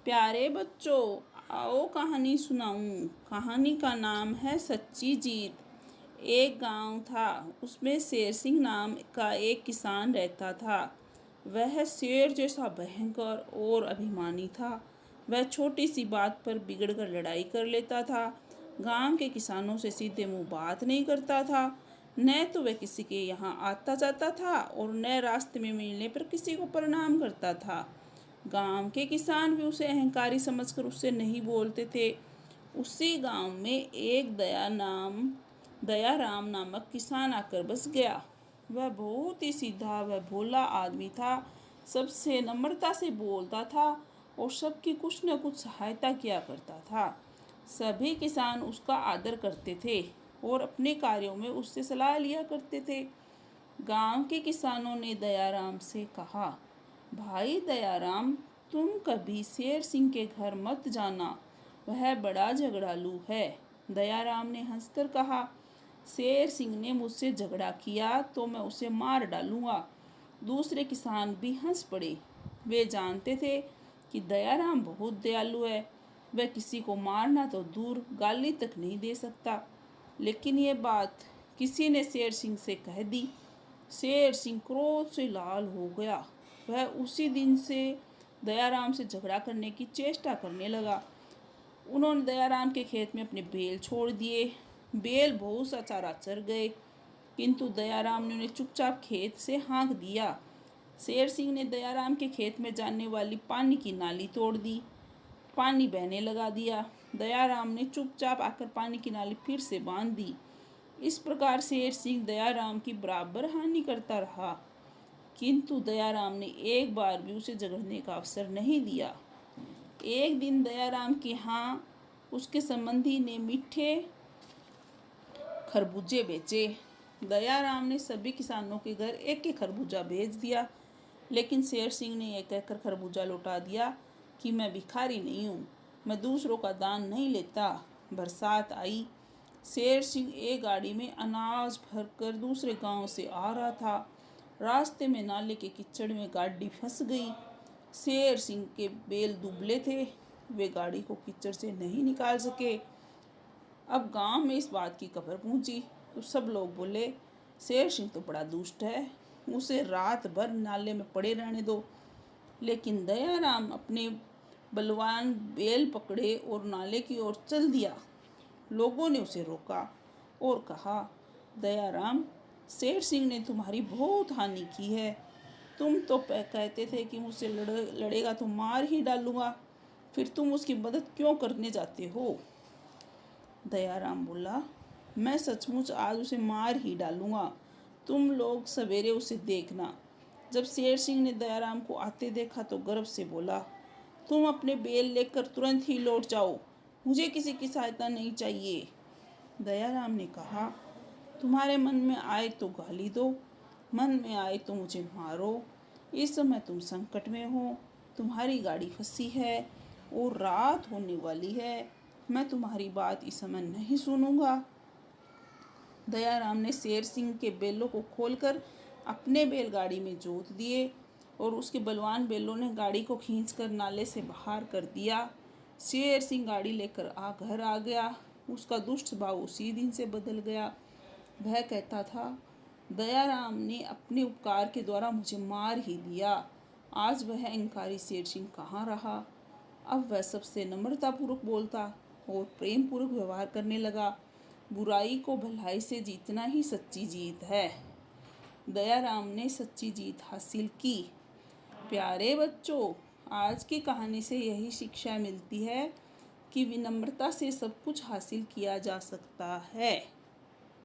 प्यारे बच्चों, आओ कहानी सुनाऊं। कहानी का नाम है सच्ची जीत। एक गांव था, उसमें शेर सिंह नाम का एक किसान रहता था। वह शेर जैसा भयंकर और अभिमानी था। वह छोटी सी बात पर बिगड़कर लड़ाई कर लेता था। गांव के किसानों से सीधे मुंह बात नहीं करता था। न तो वह किसी के यहाँ आता जाता था और न रास्ते में मिलने पर किसी को प्रणाम करता था। गांव के किसान भी उसे अहंकारी समझकर उससे नहीं बोलते थे। उसी गांव में एक दयाराम नामक किसान आकर बस गया। वह बहुत ही सीधा व भोला आदमी था। सबसे नम्रता से बोलता था और सबकी कुछ न कुछ सहायता किया करता था। सभी किसान उसका आदर करते थे और अपने कार्यों में उससे सलाह लिया करते थे। गांव के किसानों ने दयाराम से कहा, भाई दयाराम, तुम कभी शेर सिंह के घर मत जाना, वह बड़ा झगड़ालू है। दयाराम ने हंसकर कहा, शेर सिंह ने मुझसे झगड़ा किया तो मैं उसे मार डालूंगा। दूसरे किसान भी हंस पड़े। वे जानते थे कि दयाराम बहुत दयालु है। वह किसी को मारना तो दूर, गाली तक नहीं दे सकता। लेकिन ये बात किसी ने शेर सिंह से कह दी। शेर सिंह क्रोध से लाल हो गया। वह उसी दिन से दयाराम से झगड़ा करने की चेष्टा करने लगा। उन्होंने दयाराम के खेत में अपने बैल छोड़ दिए। बैल बहुत सा चारा चर गए, किंतु दयाराम ने उन्हें चुपचाप खेत से हाँक दिया। शेर सिंह ने दयाराम के खेत में जाने वाली पानी की नाली तोड़ दी, पानी बहने लगा दिया। दयाराम ने चुपचाप आकर पानी की नाली फिर से बांध दी। इस प्रकार शेर सिंह दयाराम की बराबर हानि करता रहा, किंतु दयाराम ने एक बार भी उसे झगड़ने का अवसर नहीं दिया। एक दिन दयाराम के यहाँ उसके संबंधी ने मीठे खरबूजे बेचे। दयाराम ने सभी किसानों के घर एक एक खरबूजा भेज दिया, लेकिन शेर सिंह ने यह कहकर खरबूजा लौटा दिया कि मैं भिखारी नहीं हूँ, मैं दूसरों का दान नहीं लेता। बरसात आई। शेर सिंह एक गाड़ी में अनाज भरकर दूसरे गांव से आ रहा था। रास्ते में नाले के कीचड़ में गाड़ी फंस गई। शेर सिंह के बैल दुबले थे, वे गाड़ी को कीचड़ से नहीं निकाल सके। अब गांव में इस बात की खबर पहुंची तो सब लोग बोले, शेर सिंह तो बड़ा दुष्ट है, उसे रात भर नाले में पड़े रहने दो। लेकिन दयाराम अपने बलवान बैल पकड़े और नाले की ओर चल दिया। लोगों ने उसे रोका और कहा, दयाराम, शेर सिंह ने तुम्हारी बहुत हानि की है। तुम तो कहते थे कि मुझसे लड़ेगा तो मार ही डालूंगा, फिर तुम उसकी मदद क्यों करने जाते हो? दयाराम बोला, मैं सचमुच आज उसे मार ही डालूंगा। तुम लोग सवेरे उसे देखना। जब शेर सिंह ने दयाराम को आते देखा तो गर्व से बोला, तुम अपने बैल लेकर तुरंत ही लौट जाओ, मुझे किसी की सहायता नहीं चाहिए। दयाराम ने कहा, तुम्हारे मन में आए तो गाली दो, मन में आए तो मुझे मारो। इस समय तुम संकट में हो, तुम्हारी गाड़ी फंसी है और रात होने वाली है। मैं तुम्हारी बात इस समय नहीं सुनूंगा। दयाराम ने शेर सिंह के बैलों को खोलकर अपने बैलगाड़ी में जोत दिए और उसके बलवान बैलों ने गाड़ी को खींचकर नाले से बाहर कर दिया। शेर सिंह गाड़ी लेकर घर आ गया। उसका दुष्ट स्वभाव उसी दिन से बदल गया। वह कहता था, दयाराम ने अपने उपकार के द्वारा मुझे मार ही दिया। आज वह अहंकारी शेर सिंह कहाँ रहा। अब वह सबसे नम्रतापूर्वक बोलता और प्रेम पूर्वक व्यवहार करने लगा। बुराई को भलाई से जीतना ही सच्ची जीत है। दयाराम ने सच्ची जीत हासिल की। प्यारे बच्चों, आज की कहानी से यही शिक्षा मिलती है कि विनम्रता से सब कुछ हासिल किया जा सकता है।